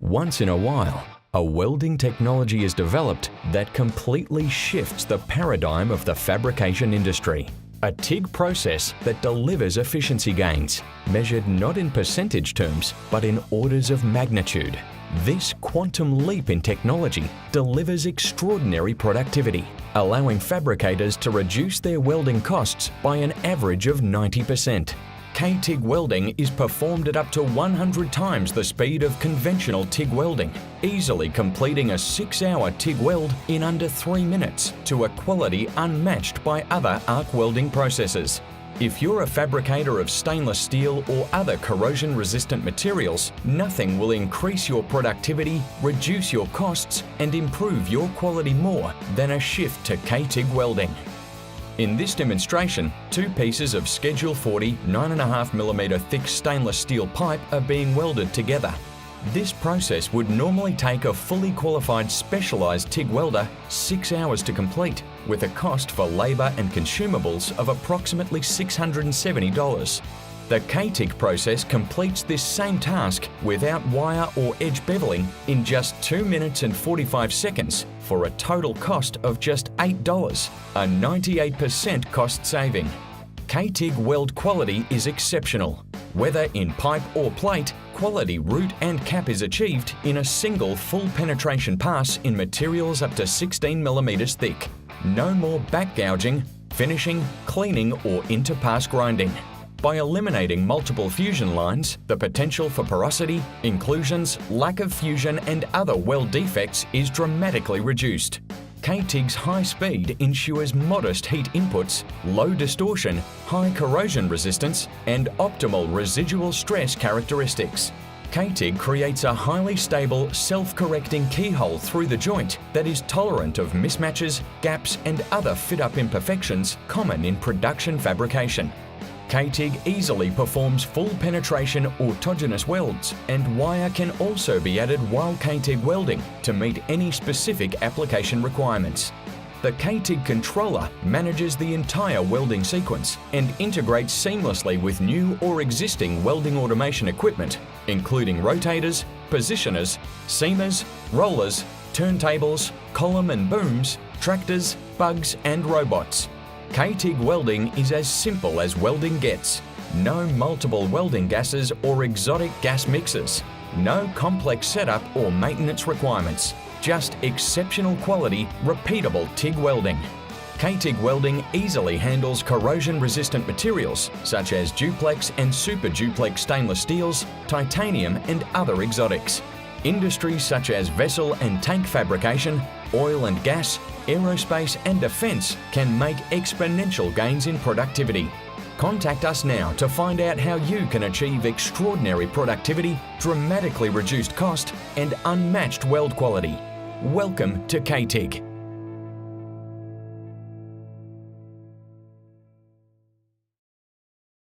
Once in a while, a welding technology is developed that completely shifts the paradigm of the fabrication industry. A TIG process that delivers efficiency gains, measured not in percentage terms, but in orders of magnitude. This quantum leap in technology delivers extraordinary productivity, allowing fabricators to reduce their welding costs by an average of 90%. K Tig welding is performed at up to 100 times the speed of conventional TIG welding, easily completing a 6-hour TIG weld in under 3 minutes to a quality unmatched by other arc welding processes. If you're a fabricator of stainless steel or other corrosion-resistant materials, nothing will increase your productivity, reduce your costs, and improve your quality more than a shift to K Tig welding. In this demonstration, 2 pieces of Schedule 40 9.5mm thick stainless steel pipe are being welded together. This process would normally take a fully qualified specialised TIG welder 6 hours to complete, with a cost for labour and consumables of approximately $670. The K Tig process completes this same task without wire or edge bevelling in just 2 minutes and 45 seconds for a total cost of just $8, a 98% cost saving. K Tig weld quality is exceptional. Whether in pipe or plate, quality root and cap is achieved in a single full penetration pass in materials up to 16mm thick. No more back gouging, finishing, cleaning or inter-pass grinding. By eliminating multiple fusion lines, the potential for porosity, inclusions, lack of fusion and other weld defects is dramatically reduced. K Tig's high speed ensures modest heat inputs, low distortion, high corrosion resistance, and optimal residual stress characteristics. K Tig creates a highly stable, self-correcting keyhole through the joint that is tolerant of mismatches, gaps, and other fit-up imperfections common in production fabrication. K Tig easily performs full penetration autogenous welds, and wire can also be added while K Tig welding to meet any specific application requirements. The K Tig controller manages the entire welding sequence and integrates seamlessly with new or existing welding automation equipment, including rotators, positioners, seamers, rollers, turntables, column and booms, tractors, bugs, and robots. K Tig welding is as simple as welding gets. No multiple welding gases or exotic gas mixers. No complex setup or maintenance requirements. Just exceptional quality, repeatable TIG welding. K Tig welding easily handles corrosion-resistant materials such as duplex and super duplex stainless steels, titanium, and other exotics. Industries such as vessel and tank fabrication, oil and gas, aerospace and defence can make exponential gains in productivity. Contact us now to find out how you can achieve extraordinary productivity, dramatically reduced cost, and unmatched weld quality. Welcome to K Tig.